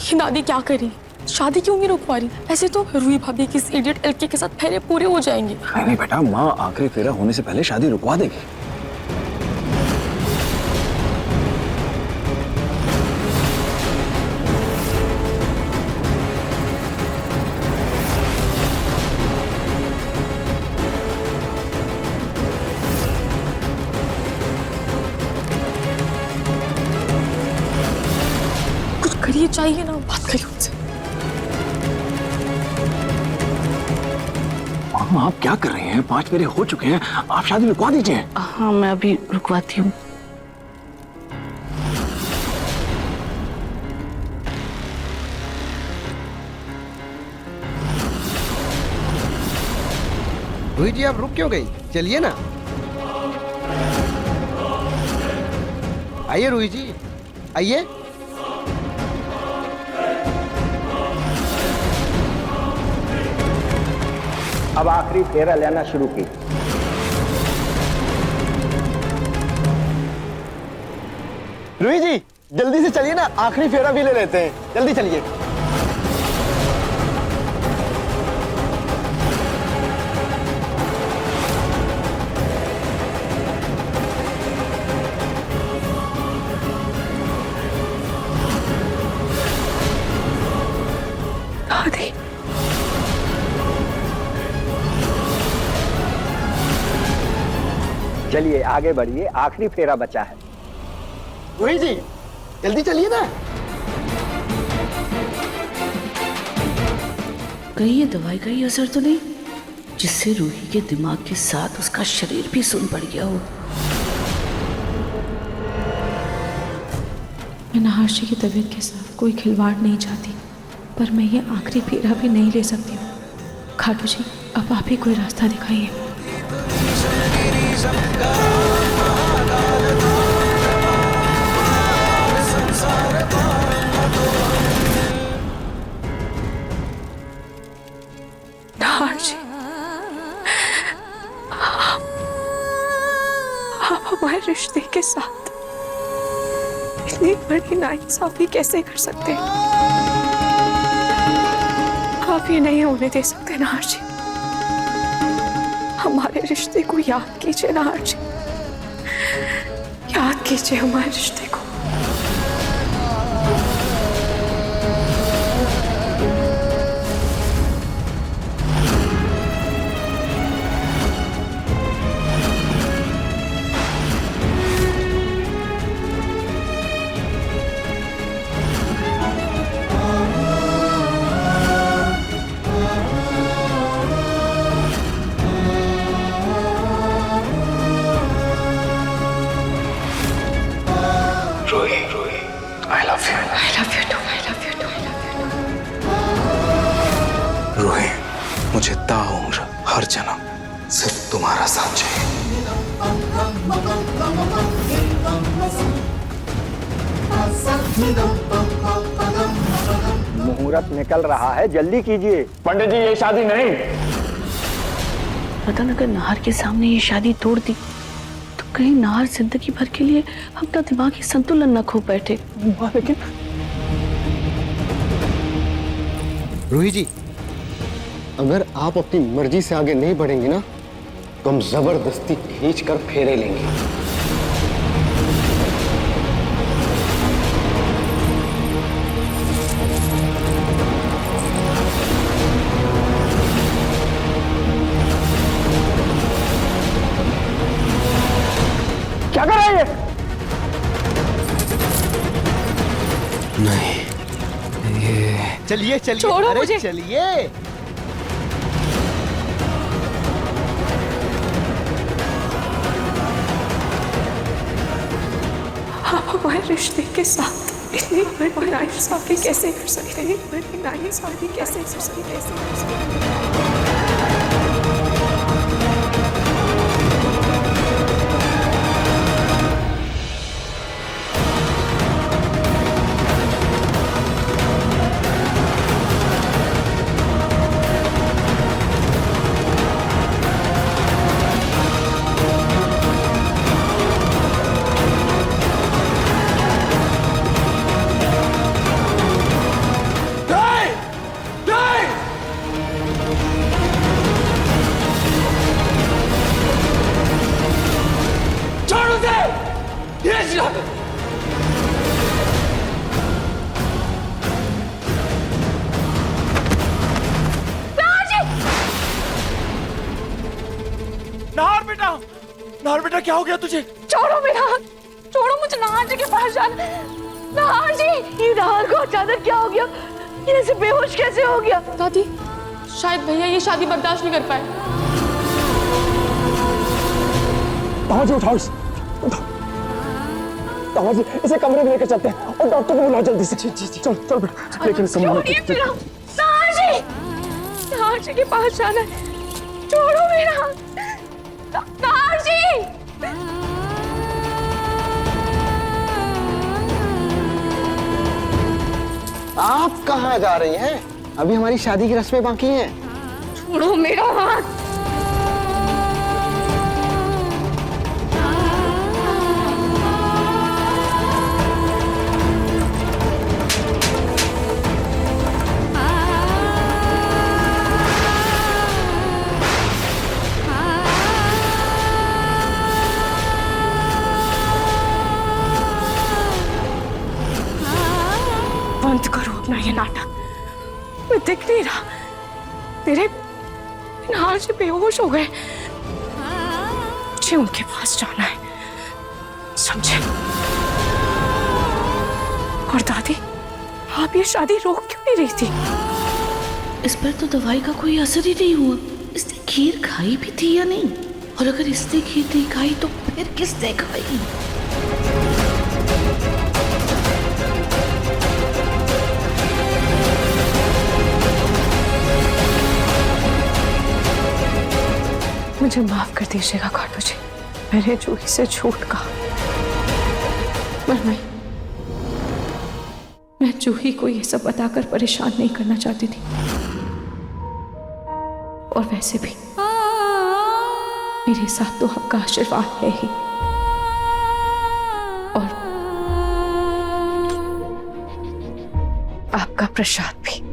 ये दादी क्या करी, शादी क्यों नहीं रुकवा रही? ऐसे तो रूही भाभी की इस इडियट एलके के साथ फेरे पूरे हो जाएंगे। नहीं बेटा, माँ आखिरी फेरा होने से पहले शादी रुकवा देगी। कुछ करिए, चाहिए ना, बात करिए उनसे। माँ आप क्या कर रहे हैं? 5 फेरे हो चुके हैं, आप शादी रुकवा दीजिए। हाँ मैं अभी रुकवाती हूँ। रूही जी आप रुक क्यों गई? चलिए ना। आइए रूही जी, आइए। अब आखिरी फेरा लेना शुरू की। रूही जी जल्दी से चलिए ना, आखिरी फेरा भी ले लेते हैं, जल्दी चलिए। दादी चलिए आगे बढ़िए, आखिरी फेरा बचा है। रूही जी जल्दी चलिए ना। कहीं ये दवाई का ही असर तो नहीं, जिससे रूही के दिमाग के साथ उसका शरीर भी सुन पड़ गया हो। मैं नहाशी की तबीयत के साथ कोई खिलवाड़ नहीं चाहती, पर मैं ये आखिरी फेरा भी नहीं ले सकती हूँ। खाटू जी अब आप ही कोई रास्ता दिखाइए। जी आप हमारे रिश्ते के साथ इतनी बड़ी नाइंसाफी कैसे कर सकते हैं? आप ये नहीं होने दे सकते नाहर जी। हमारे रिश्ते को याद कीजिए नाहर जी, याद कीजिए हमारे रिश्ते को। I love you. I love you too, I love you too, I love you too. Ruhi, मुझे ताउम्र हर जन्म सिर्फ तुम्हारा साथ चाहिए। मुहूर्त निकल रहा है, जल्दी कीजिए। पंडित जी ये शादी नहीं। पता अगर नाहर के सामने ये शादी तोड़ दी तो कहीं नाहर जिंदगी भर के लिए अपना दिमागी संतुलन न खो बैठे। लेकिन रूही जी अगर आप अपनी मर्जी से आगे नहीं बढ़ेंगी ना तो हम जबरदस्ती खींच कर फेरे लेंगे। क्या कर रहे हैं? नहीं ये चलिए चलिए, छोड़ो अरे मुझे। चलिए। आप हमारे रिश्ते के साथ इतनी बड़ी नाइंसाफी कैसे कर सकते हैं? बड़ी नाइंसाफी कैसे कर सकते हैं? बेटा, नाहर बेटा क्या हो गया तुझे? छोड़ो मेरा हाथ, छोड़ो मुझे। नाहर जी के पास जाना। नाहर जी, ये नाहर को अचानक क्या हो गया? ये ऐसे बेहोश कैसे हो गया? दादी, शायद भैया ये शादी बर्दाश्त नहीं कर पाए। तामाजी उठाओ इसे, तामाजी इसे कमरे में लेकर चलते हैं और डॉक्टर को बुलाओ जल्दी से। चल चल बेटा, लेकिन छोड़िए मेरा। नाहर जी, नाहर जी के पास जाना है। छोड़ो मेरा हाथ। नाहर जी, आप कहाँ जा रही हैं? अभी हमारी शादी की रस्में बाकी हैं। छोड़ो मेरा हाथ। बंद करो अपना ये नाटक। मैं दिख नहीं रहा। तेरे नाहर से बेहोश हो गए। मुझे उनके पास जाना है, समझे? और दादी, आप ये शादी रोक क्यों नहीं रही थी? इस पर तो दवाई का कोई असर ही नहीं हुआ। इसने खीर खाई भी थी या नहीं? और अगर इसने खीर नहीं खाई तो फिर किसने खाई? मुझे माफ कर दीजिएगा खाटू जी, मैंने जूही से झूठ कहा। मैं जूही को ये सब बताकर परेशान नहीं करना चाहती थी। और वैसे भी मेरे साथ तो आपका आशीर्वाद है ही, और आपका प्रसाद भी।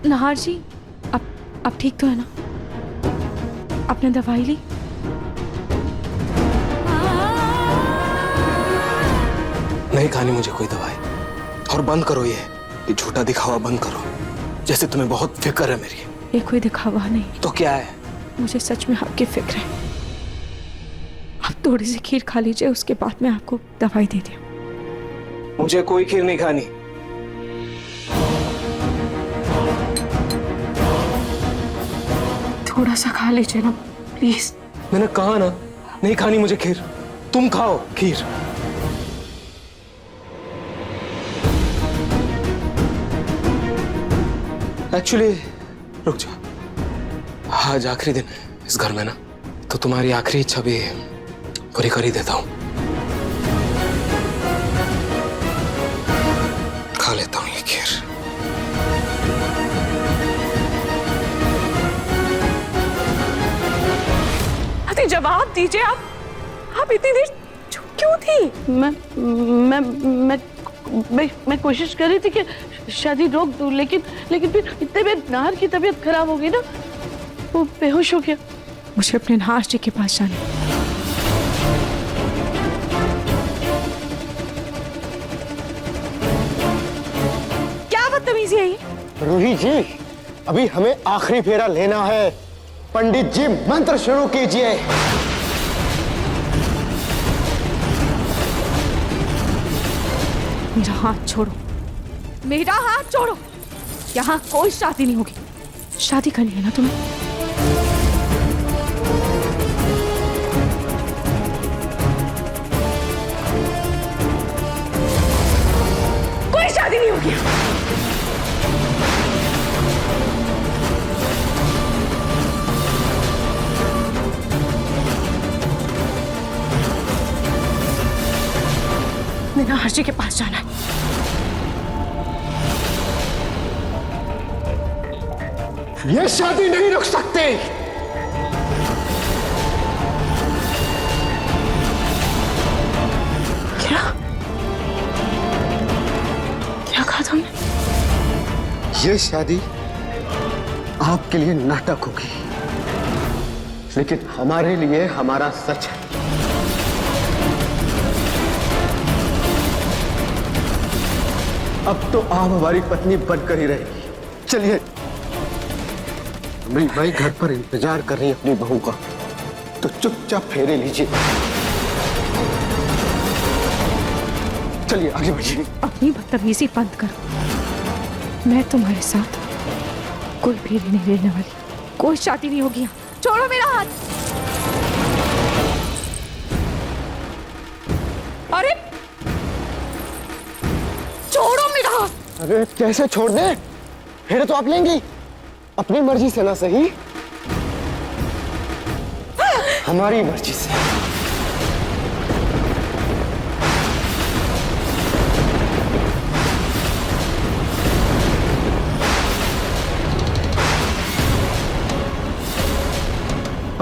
नाहर जी, आप ठीक तो है ना? आपने दवाई ली? नहीं खानी मुझे कोई दवाई। और बंद करो ये झूठा दिखावा बंद करो। जैसे तुम्हें बहुत फिक्र है मेरी। ये कोई दिखावा नहीं, तो क्या है? मुझे सच में आपकी फिक्र है। आप थोड़ी सी खीर खा लीजिए, उसके बाद मैं आपको दवाई दे दूं। मुझे कोई खीर नहीं खानी। थोड़ा सा खा लीजिए ना प्लीज। मैंने कहा ना, नहीं खानी मुझे खीर। तुम खाओ खीर। एक्चुअली रुक जा, आज आखिरी दिन है इस घर में ना, तो तुम्हारी आखिरी इच्छा भी पूरी कर ही देता हूं। खा लेता हूं ये खीर। जवाब दीजिए। आप इतनी देर चुप क्यों थी? मैं कोशिश कर रही थी कि शादी रोक दूं, लेकिन फिर इतने में नाहर की तबीयत खराब हो गई ना, वो बेहोश हो गया। मुझे अपने नाहर जी के पास जाना है। क्या बदतमीजी है ये? रूही जी, अभी हमें आखिरी फेरा लेना है। पंडित जी मंत्र शुरू कीजिए। मेरा हाथ छोड़ो, मेरा हाथ छोड़ो। यहाँ कोई शादी नहीं होगी। शादी करनी है ना तुम्हें? कोई शादी नहीं होगी। नाहर जी के पास जाना है। ये शादी नहीं रुक सकती। क्या? ये शादी आपके लिए नाटक होगी, लेकिन हमारे लिए हमारा सच है। अब तो आप हमारी पत्नी बनकर ही रहेगी। चलिए, मेरी माई घर पर इंतजार कर रही है अपनी बहू का, तो चुपचाप फेरे लीजिए। चलिए आगे बढ़िए। अपनी बदतमीजी बंद करो। मैं तुम्हारे साथ कोई फेरी नहीं लेने वाली, कोई शादी नहीं होगी। छोड़ो मेरा हाथ। अरे छोड़ो मेरा हाथ। अरे कैसे छोड़ दे? फेरे तो आप लेंगी अपनी मर्जी से, ना सही हमारी मर्जी से।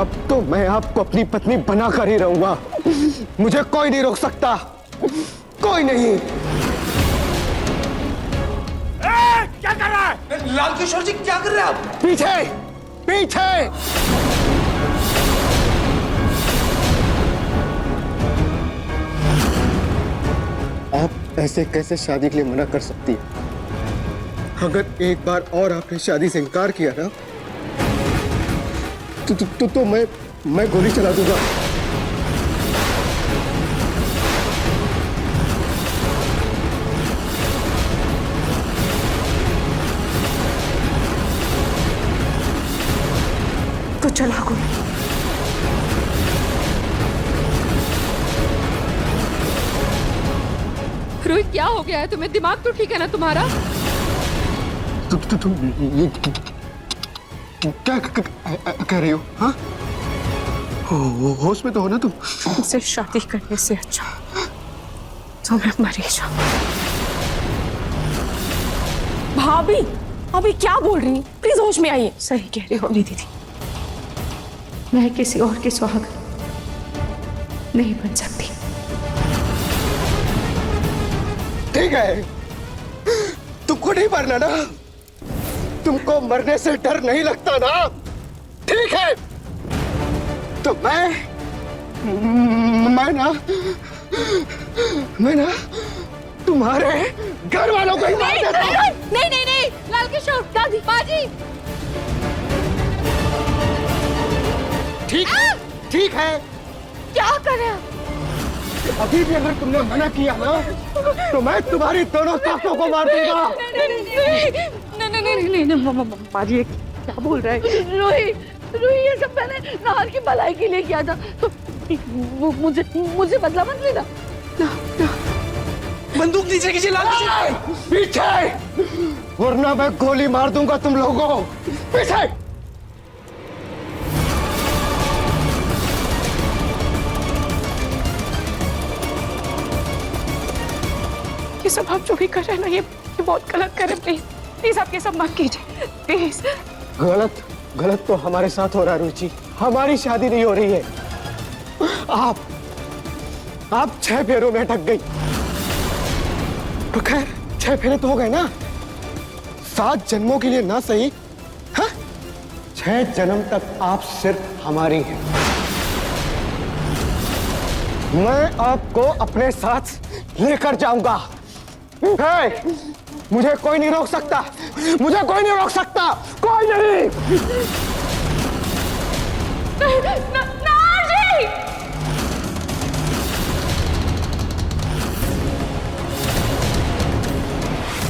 अब तो मैं आपको अपनी पत्नी बनाकर ही रहूंगा। मुझे कोई नहीं रोक सकता, कोई नहीं। क्या कर रहा है? लाल किशोर जी क्या कर रहे हैं आप? पीछे पीछे। आप ऐसे कैसे शादी के लिए मना कर सकती है? अगर एक बार और आपने शादी से इनकार किया ना, तो मैं गोली चला दूंगा। तो चला गोली। रोहित क्या हो गया है तुम्हें? दिमाग तो ठीक है ना तुम्हारा? तुम ये क्या कह रही हो? हाँ, होश में तो हो ना तुम? तुमसे शादी करने से अच्छा तो मैं मरी जाऊं। भाभी, अभी क्या बोल रही हैं? प्लीज होश में आइए। सही कह रही हो मेरी दीदी, मैं किसी और की सुहाग नहीं बन सकती। ठीक है, तुमको नहीं मरना ना? तुमको मरने से डर नहीं लगता ना? ठीक है, तो मैं ना तुम्हारे घर वालों को ही मार देता हूं। नहीं नहीं नहीं, लाल किशोर, दादी, बाजी। ठीक है। क्या कर रहे हैं? अभी भी अगर तुमने मना किया ना, तो मैं तुम्हारी दोनों सासों को मार दूंगा। नहीं, बाजी क्या बोल रहा है? रोही ये सब मैंने नाहर की भलाई के लिए किया था, तो वो मुझे बदला मत लेना। बंदूक नीचे कीजिए लाल किशोर। पीछे, वरना मैं गोली मार दूंगा तुम लोगों को। पीछे। ये सब आप जो भी कर रहे हैं ना, ये बहुत गलत कर रहे हैं। प्लीज प्लीज आप ये सब मत कीजिए, प्लीज। गलत तो हमारे साथ हो रहा है रुचि। हमारी शादी नहीं हो रही है। आप 6 फेरों में अटक गई। तो खैर 6 फेरे तो हो गए ना, 7 जन्मों के लिए ना सही, हाँ? 6 जन्म तक आप सिर्फ हमारी हैं। मैं आपको अपने साथ लेकर जाऊंगा। मुझे कोई नहीं रोक सकता, मुझे कोई नहीं रोक सकता, कोई नहीं।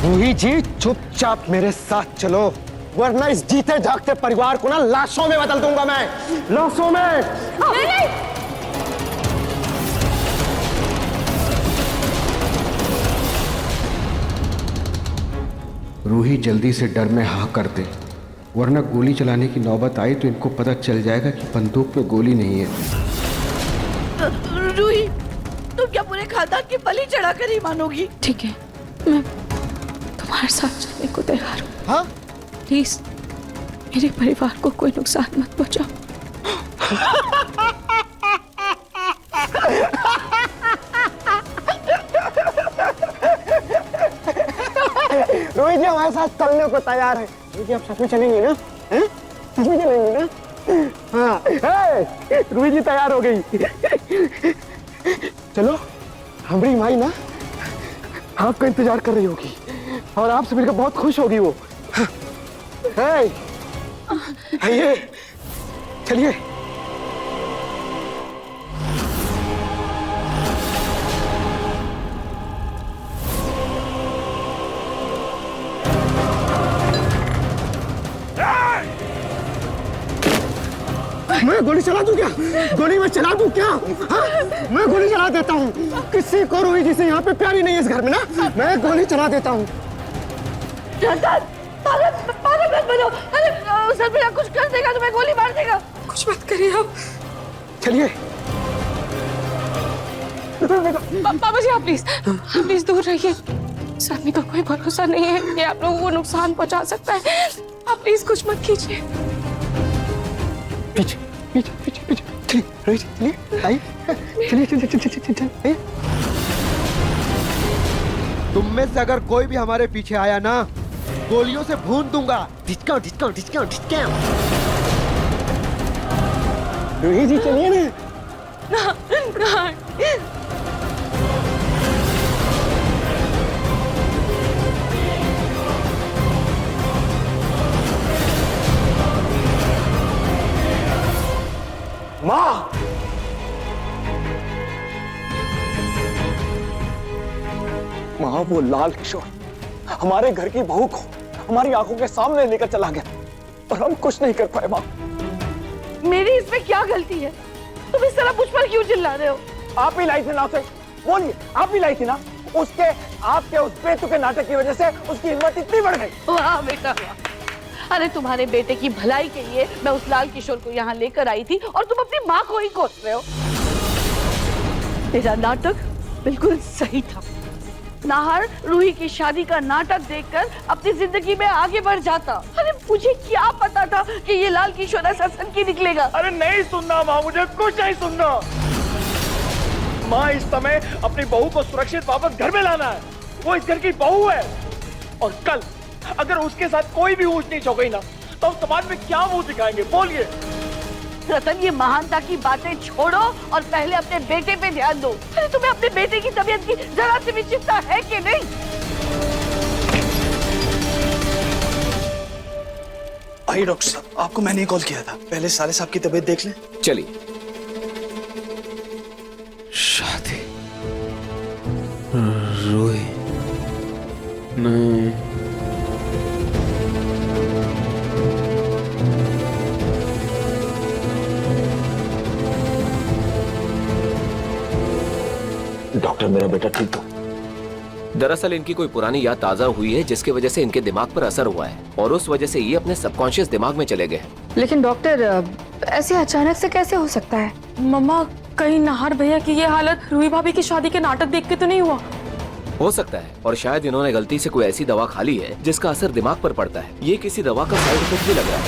रूही जी, चुपचाप मेरे साथ चलो, वरना इस जीते जागते परिवार को ना लाशों में बदल दूंगा मैं, लाशों में। नहीं। रूही जल्दी से डर में हाँ कर दे, वरना गोली चलाने की नौबत आई तो इनको पता चल जाएगा कि बंदूक में गोली नहीं है। रूही, तुम क्या पूरे खानदान की बलि चढ़ाकर ही मानोगी? ठीक है, मैं तुम्हारे साथ चलने को तैयार हूँ। हाँ? प्लीज मेरे परिवार को कोई नुकसान मत पहुंचाओ। रोहित जी हमारे साथ चलने को तैयार है। रोहित जी आप सच में चलेंगे ना? हैं? सच में चलेंगे ना? हाँ। रोहित जी तैयार हो गई। चलो हमारी माई ना आपका इंतजार कर रही होगी और आपसे मिलकर बहुत खुश होगी वो। आइए चलिए। मैं गोली चला दूं क्या? गोली मैं चला दूं क्या? हाँ? मैं गोली चला देता हूँ। किसी को रोहित जी से यहाँ पे प्यारी नहीं है इस घर में ना। मैं गोली चला देता हूँ। पागल मत बनो। अरे सरफिरा कुछ कर देगा तो मैं गोली मार देगा। कुछ मत करिए आप। चलिए। बाबा जी आप प्लीज दूर रहिए। सामने का कोई भरोसा नहीं है, ये आप लोगों को नुकसान पहुंचा सकता है। आप प्लीज कुछ मत कीजिए। पीछे पीछे पीछे पीछे चलिए रोहित चलिए आइए चलिए चलिए चलिए चलिए। तुम में से अगर कोई भी हमारे पीछे आया ना, गोलियों से भून दूंगा। ढिचकाओ ढिचकाओ ढिचकाओ ढिचकाओ। रोहित जी चलिए ना। माँ, माँ वो लाल किशोर हमारे घर की बहू को हमारी आंखों के सामने लेकर चला गया और हम कुछ नहीं कर पाए। माँ मेरी इसमें क्या गलती है? तुम इस तरह मुझ पर क्यों चिल्ला रहे हो? आप ही लाई थी ना उसे, बोलिए आप ही लाई थी ना। उसके आपके उस बेतुके नाटक की वजह से उसकी हिम्मत इतनी बढ़ गई। वाह बेटा वाह। अरे तुम्हारे बेटे की भलाई के लिए मैं उस लाल किशोर को यहाँ लेकर आई थी और तुम अपनी माँ को ही कोस रहे हो। तेरा नाटक बिल्कुल सही था। नाहर रूही की शादी का नाटक देखकर अपनी जिंदगी में आगे बढ़ जाता। अरे मुझे क्या पता था कि ये लाल किशोर ऐसा सनकी निकलेगा। अरे नहीं सुनना माँ, मुझे कुछ नहीं सुनना। माँ इस समय अपनी बहू को सुरक्षित वापस घर में लाना है। वो इस घर की बहू है और कल अगर उसके साथ कोई भी ऊंच नीच हो गई ना तो हम समाज में क्या मुंह दिखाएंगे? बोलिए। रतन ये महानता की बातें छोड़ो और पहले अपने बेटे पे ध्यान दो। अरे तुम्हें अपने बेटे की तबीयत की जरा सी भी चिंता है कि नहीं? आइए डॉक्टर साहब, आपको मैंने कॉल किया था। पहले साले साहब की तबीयत देख लें। चलिए। शादी रूही नहीं। डॉक्टर मेरा बेटा ठीक तो? दरअसल इनकी कोई पुरानी याद ताजा हुई है जिसकी वजह से इनके दिमाग पर असर हुआ है और उस वजह से ये अपने सबकॉन्शियस दिमाग में चले गए। लेकिन डॉक्टर ऐसे अचानक से कैसे हो सकता है? मम्मा कहीं नाहर भैया की ये हालत रूही भाभी की शादी के नाटक देख के तो नहीं हुआ? हो सकता है, और शायद इन्होंने गलती से कोई ऐसी दवा खा ली है जिसका असर दिमाग पर पड़ता है। ये किसी दवा का साइड इफेक्ट भी लग रहा है।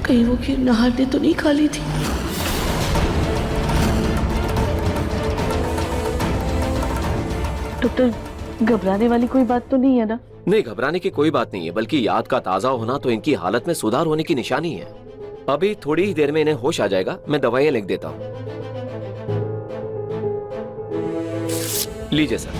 कहीं वो खीर नाहर ने तो नहीं खा ली थी? डॉक्टर घबराने वाली कोई बात तो नहीं है ना? नहीं, घबराने की कोई बात नहीं है, बल्कि याद का ताजा होना तो इनकी हालत में सुधार होने की निशानी है। अभी थोड़ी ही देर में इन्हें होश आ जाएगा। मैं दवाइयां लिख देता हूँ। लीजिए सर।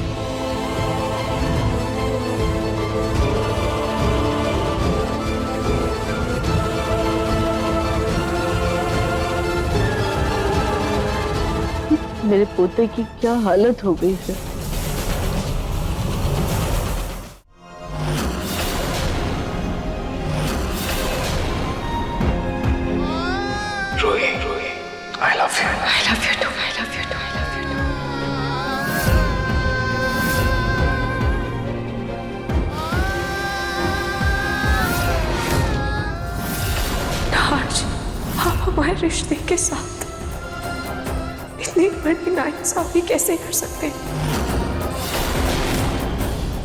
मेरे पोते की क्या हालत हो गई है। I love you. I love you too. I love you too. I love you too. नाज, आप हमारे रिश्ते के साथ इतनी बड़ी नाइंसाफी कैसे कर सकते हैं?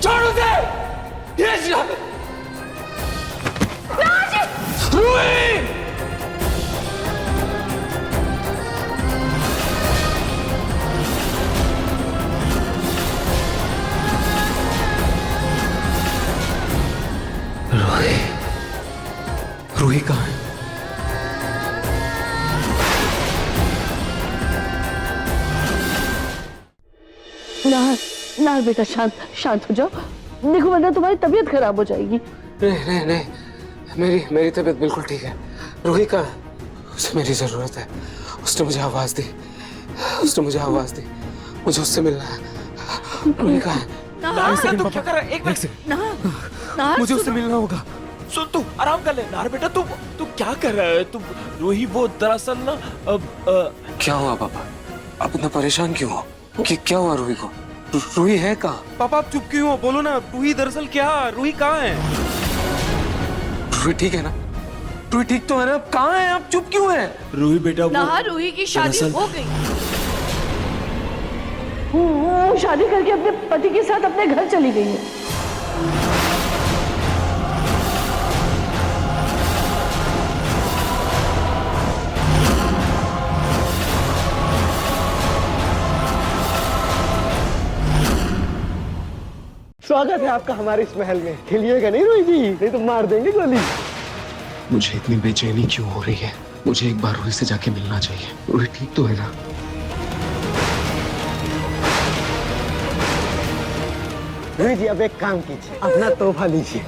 छोड़ दे। रूही! कहाँ है? नाहर, नाहर बेटा शांत शांत हो जाओ। देखो वरना तुम्हारी तबीयत खराब हो जाएगी। नहीं नहीं नहीं, मेरी तबीयत बिल्कुल ठीक है। रूही कहाँ है? उसे मेरी जरूरत है। उसने मुझे आवाज दी, मुझे उससे मिलना है। रूही कहाँ है? नाहर, तू क्या कर रहा है? एक मिनट, नाहर मुझे उससे मिलना होगा। सुन, तू आराम कर ले। नाहर बेटा, तू क्या कर रहा है? तू रूही वो दरअसल ना क्या हुआ पापा? आप इतना परेशान क्यों हो? क्या हुआ रूही को? रूही है कहाँ? पापा आप चुप क्यों हो? बोलो ना, रूही दरअसल क्या? रूही कहाँ है? रूही ठीक है ना? रूही ठीक तो है ना? अब कहाँ है? आप चुप क्यों है? रूही बेटा, नाहर, रूही की शादी हो गई। वो शादी करके अपने पति के साथ अपने घर चली गई है। स्वागत है आपका हमारे इस महल में। खेलिएगा नहीं रूही जी, नहीं तो मार देंगे गोली। मुझे इतनी बेचैनी क्यों हो रही है? मुझे एक बार रूही से जाके मिलना चाहिए। रूही ठीक तो है ना? रूही जी अब एक काम कीजिए, अपना तोहफा लीजिए।